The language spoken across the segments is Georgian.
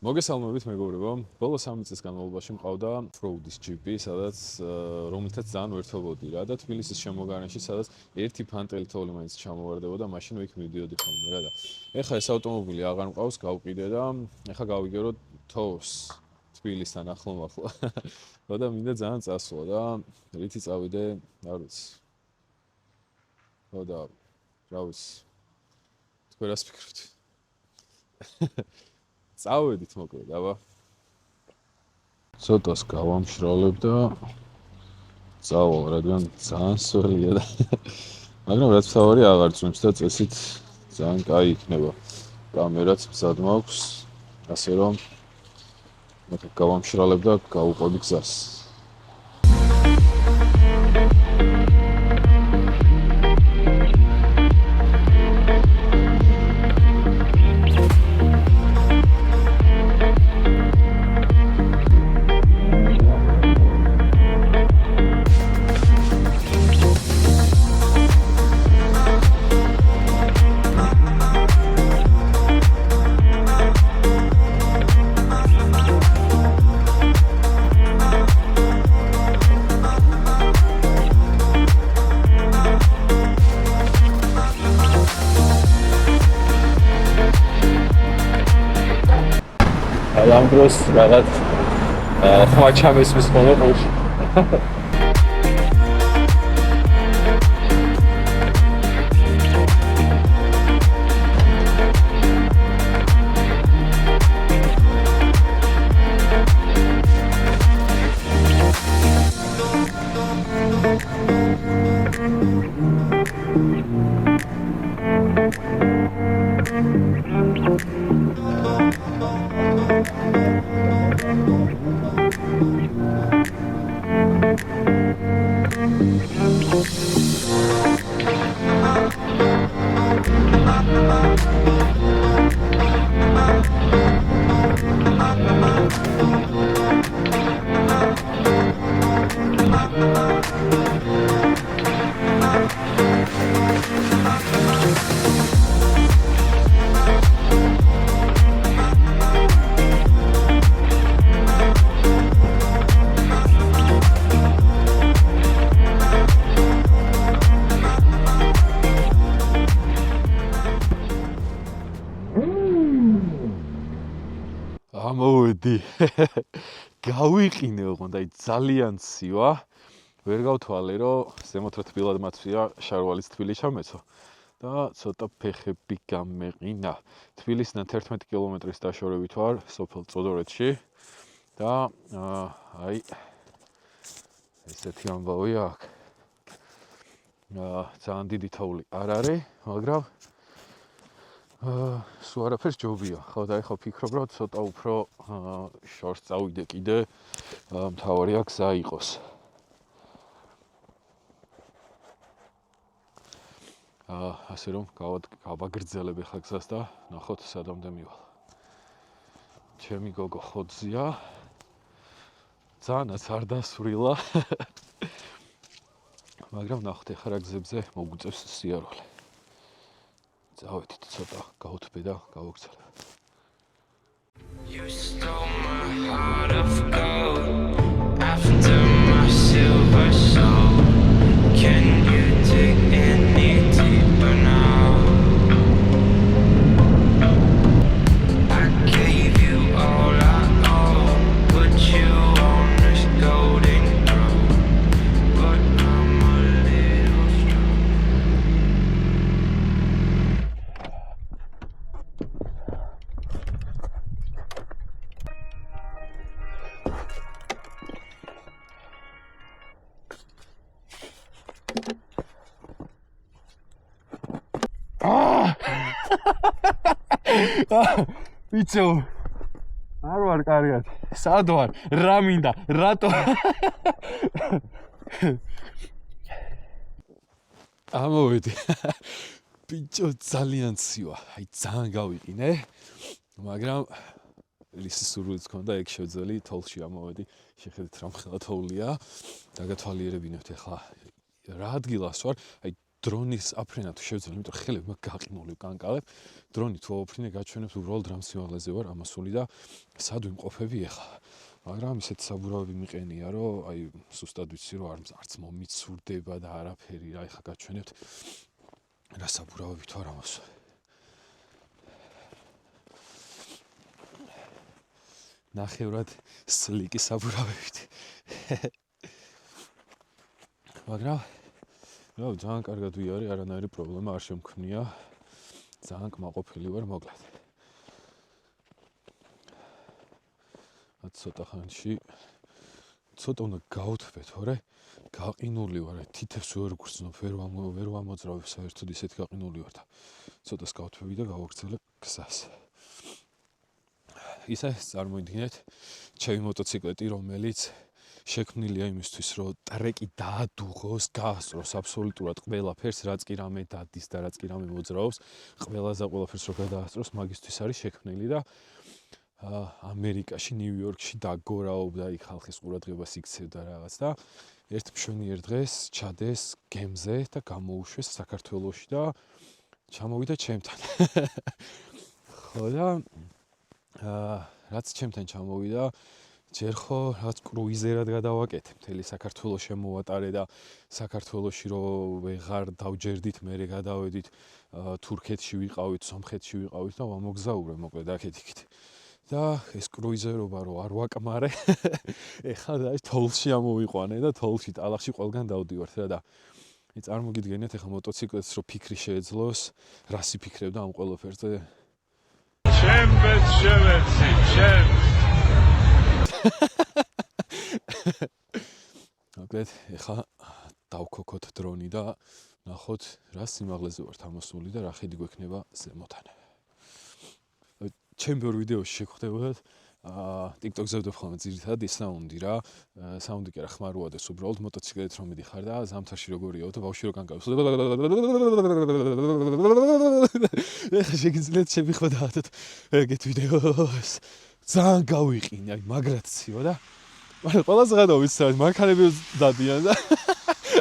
მოგესალმებით მეგობრებო. ბოლო 3 წლის განმავლობაში მყავდა Froudis GP, სადაც რომელთაც ძალიან ვერთობოდი რა და თბილისის შემოგარენში, სადაც ერთი ფანტელი თოვლი მაინც ჩამოვარდებოდა, მაშინ იქ მივდიოდი ხოლმე რა და ეხლა ეს ავტომობილი აღარ მყავს, გავყიდე და ეხლა გავიგერო თოვს თბილისთან ახლომახლა. და მინდა ძალიან წასვლა და რითი წავიდე, არ ვიცი. და რა ვიცი. თქვენ რას ფიქრობთ? წავედით მოკლედ, აბა. ცოტას გავამშრალებ და წავალ, რადგან ძალიან სველია და მაგრამ რაც თავარი აღარ წვიმს და წესით ძალიან კაი იქნება. კამერაც მზად მაქვს, ასე რომ გავამშრალებ და გავუყვები გზას. ამ დროს რაღაც ხმა ჩამესმის ხოლმე ყურში. ამოვედი. გავიყინე ოღონდ, აი ძალიან ცივა. ვერ გავთვალე, რომ ზემოთ რა თბილად მაცვია, შარვალის თბილი ჩამეცო და ცოტა ფეხები გამეყინა. თბილისიდან 11 კილომეტრის დაშორებით ვარ სოფელ წოდორეთში და აი ესეთი ამბავი აქვს. ძალიან დიდი თოვლი არ არის, მაგრამ სულ არაფერს ჯობია. ხო და ეხლა ვფიქრობ, რომ ცოტა უფრო შორს წავიდე კიდე, მთავარია გზა იყოს. ასე რომ გავაგრძელებ ეხლა გზას და ნახოთ სადამდე მივალ. ჩემი გოგო ხოძია. ძალიანაც არ დასვრილა. მაგრამ ნახოთ ეხლა რა გზებზე მოგვიწევს სიარული. წავედით ცოტა გავუთბე და გავაგრძელებ. You stole my heart of gold after my silver soul. Can you dig any deeper now? I gave you all I owe, put you on this golden throne, but I'm a little strong. ვიცი არ ვარ კარგად. სად ვარ? რა მინდა? რატო? ამოვედი. ბიჭო ძალიან ცივა. აი ძალიან გავიყინე. მაგრამ ლის სურვილიც ქონდა ეგ შევძელი თოლში ამოვედი. შეხედეთ რა მხელა თოვლია. დაგათვალიერებინებთ ახლა რა ადგილას ვარ. აი დრონის აფრენა თუ შევძლებ, იმიტომ რომ ხელები მაგ გაყინული ვკანკალებ. დრონი თუ აუფრინე გაჩვენებს უბრალოდ რამ სიმაღლეზე ვარ ამასული და სად ვიმყოფები ახლა. მაგრამ ისეთ საბურავები მიყენია, რომ აი სუსტად ვიცი, რომ არც მომიცურდება და არაფერი რა ახლა გაჩვენებთ. რა საბურავები თუ არ ამას. ნახევრად სლიკი საბურავებით. მაგრამ რა ძალიან კარგად ვიარი, არანაირი პრობლემა არ შემქმნია. ძალიან კმაყოფილი ვარ, მოკლედ. ცოტა ხანში ცოტა უნდა გავუთბე, თორე გაყინული ვარ, თითებს ვერ გგრძნობ, ვერ ვამოძრავებ საერთოდ ისეთ გაყინული ვარ და ცოტას გავუთბები და გავაგრძელებ გზას. ისე წარმოიდგინეთ, ჩემი მოტოციკლეტი, რომელიც შექმნილია იმისთვის, რომ ტრეკი დაადუღოს, გაასწროს აბსოლუტურად ყველაფერს, რაც კი რამე დადის და რაც კი რამე მოძრაობს, ყველაფერს რო გადაასწროს, მაგისთვის არის შექმნილი და ამერიკაში, ნიუ-იორკში დაგორაობდა იქ ხალხის ყურადღებას იქცევდა რაღაც და ერთ მშვენიერ დღეს ჩადეს გემზე და გამოუშვეს საქართველოში და ჩამოვიდა ჩემთან. ხო და რაც ჩემთან ჩამოვიდა, ჯერ ხო რაღაც კრუიზერად გადავაკეთე, მთელი საქართველოს შემოვატარე და საქართველოში რო ვეღარ დავჯერდით, მერე გადავედით თურქეთში ვიყავით, სომხეთში ვიყავით და ვამოგზაურე მოკლედ აქეთ-იქით. და ეს კრუიზერობა რო არ ვაკმარე, ეხლა და თოლში ამოვიყვანე და თოლში ტალახში ყველგან დავდივართ რა და წარმოგიდგენთ ეხლა მოტოციკლეთს რო ფიქრი შეეძლოს, რას იფიქრებდა ამ ყველაფერზე? ჩემს შევეცი, ჩემს. მოკლედ, ეხლა დავქოქოთ დრონი და ნახოთ რა სიმაღლეზე ვართ ამოსული და რა ხედი გვექნება ზემოთან. ჩემ ბევრ ვიდეოში შეგხვდებოდათ TikTok-ზე ვდებ ხოლმე ძირითადად ის საუნდი რა, საუნდი კი არა ხმარუადეს უბრალოდ მოტოციკლით რომ მიდიხარ და ზამთარში როგორია და ბავშვი რო კანკავს. ეხლა შეგიძლიათ შევიხვდათ ეგეთ ვიდეოს. ძალიან გავიყინე, აი მაგრად ცივა და მაგრამ ყველაზე გადავ ვიცი, მანქანები დადიან და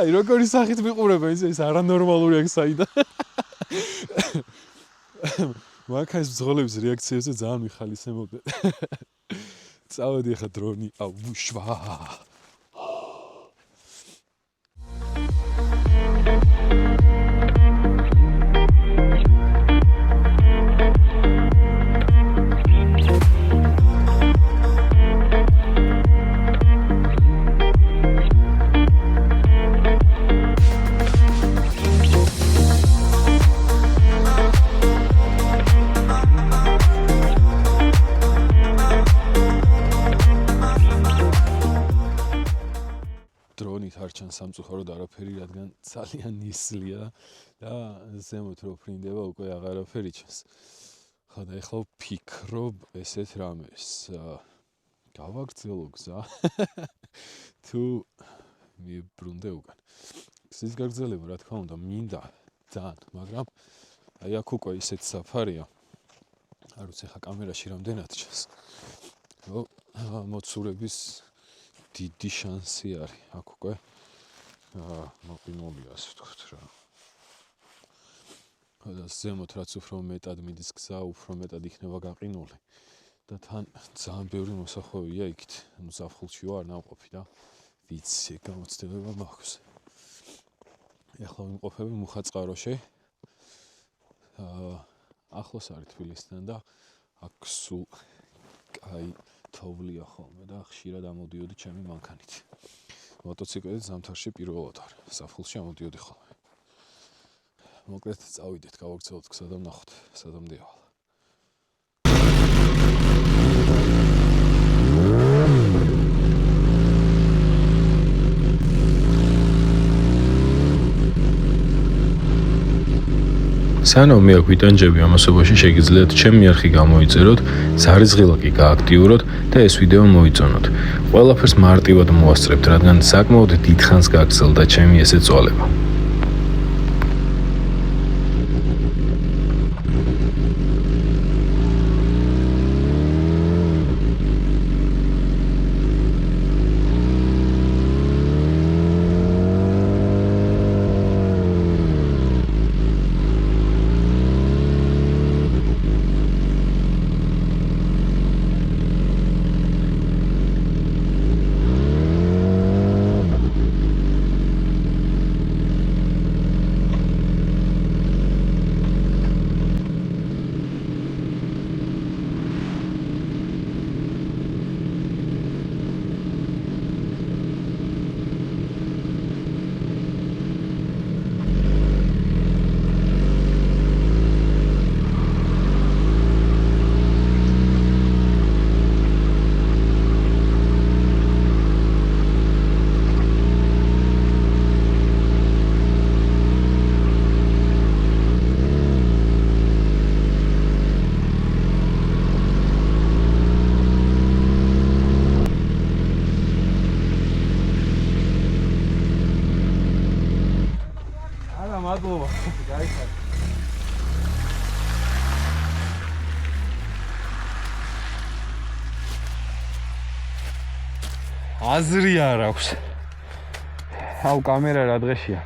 აი როგორი სახით მიყურებენ ის არანორმალური აქ საიდან. მანქანის ბრძოლების რეაქციებზე ძალიან მიხალისე მოკლედ. წავედი ახლა დრონი აუშვა. არჩან სამწუხაროდ არაფერი, რადგან ძალიან ნისლია და ზემოთ რო ფრინდება უკვე აღარაფერი ჩანს. ხო და ეხლა ვფიქრობ ესეთ რამეს. გავაგრძელო გზა თუ მიბრუნდე უკან. გზის გაგრძელება რა თქმა უნდა მინდა ძალიან, მაგრამ აი აქ უკვე ისეთ საფარია. არ ვიცი ხა კამერაში რამდენად ჩანს. რომ მოცურების დიდი შანსი არის აქ უკვე. მოყინულია ასე ვთქვათ რა. და ზემოთ რაც უფრო მეტად მიდის გზა, უფრო მეტად იქნება გაყინული. და თან ძალიან ბევრი მოსახვევია იქით. ანუ ზაფხულში ვარ ნავყოფი და ვიცი გამოცდილება მაქვს. ეხლა ვიმყოფები მუხაწყაროში. ახლოს არის თბილისთან და აქ სულ კაი თოვლია ხოლმე და ხშირად ამოდიოდი ჩემი მანქანით. მოტოციკლით ზამთარში პირველად ვარ, ზაფხულში ამოდიოდი ხოლმე. მოკლედ წავიდეთ, გავაგრძელოთ გზა და ვნახოთ, სადამდე ავალ. სანამ მე აქ ვიტანჯები ამასობაში შეგიძლიათ ჩემი არხი გამოიწეროთ, ზარიზღილა კი გააქტიუროთ და ეს ვიდეო მოიწონოთ. ყველაფერს მარტივად მოვასწრებთ, რადგან საკმაოდ დიდხანს გაგრძელდა ჩემი ესე წვალება. მადლობა. გაიხარეთ. აზრი არ აქვს. აუ კამერა რა დღეშია.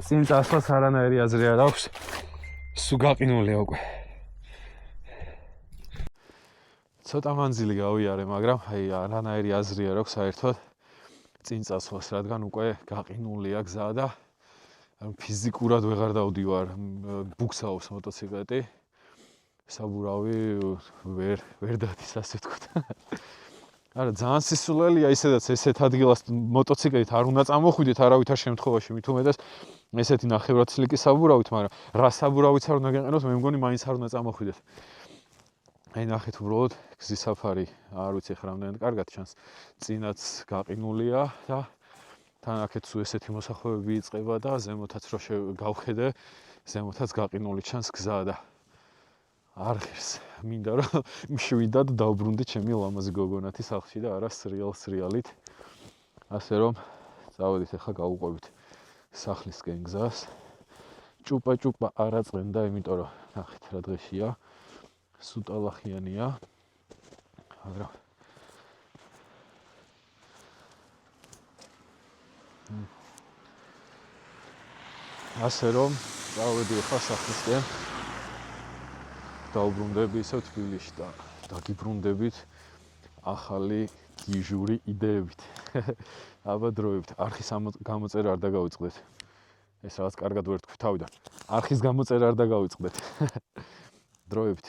წინ წასვლას არანაირი აზრი არ აქვს. სულ გაყინულია უკვე. ცოტა მანძილი გავიარე, მაგრამ აი არანაირი აზრი არ აქვს საერთოდ წინ წასვლას, რადგან უკვე გაყინულია გზა და ფიზიკურად ვეღარ დავდივარ, ბუქსაობს მოტოციკლეტი. საბურავი ვერ დადის, ასე ვთქვათ. არა, ძალიან სისულელია ისედაც ესეთ ადგილას მოტოციკლით არ უნდა წამოხვიდეთ არავითარ შემთხვევაში, მით უმეტეს ესეთი ნახევრადსლიკი საბურავით, მაგრამ რა საბურავიც არ უნდა გეყენოთ, მე მგონი მაინც არ უნდა წამოხვიდეთ. აი ნახეთ უბრალოდ გზის საფარი, არ ვიცი ხა რამდენად კარგად ჩანს, წინაც გაყინულია და თან აქეთ სულ ესეთი მოსახვევები იწყება და ზემოთაც რო გავხედე, ზემოთაც გაყინული ჩანს გზა და არ ღირს. მინდა რომ მშვიდად დავბრუნდი ჩემი ლამაზი გოგონათი სახლში და არა სრიალით. ასე რომ წავედით ახლა გავუყვებით სახლისკენ გზას. ჭუპა არ აწყენდა, იმიტომ რომ ნახეთ რა დღეშია. სუტალახიანია. მაგრამ ასე რომ წავედი ახლა სახლისკენ. დავბრუნდები ისევ თბილისში და დაგიბრუნდებით ახალი გიჟური იდეებით. აბა დროებით. არხის გამოწერა არ დაგავიწყდეთ. ეს რაღაც კარგად ვერ თქვი თავიდან. არხის გამოწერა არ დაგავიწყდეთ. დროებით.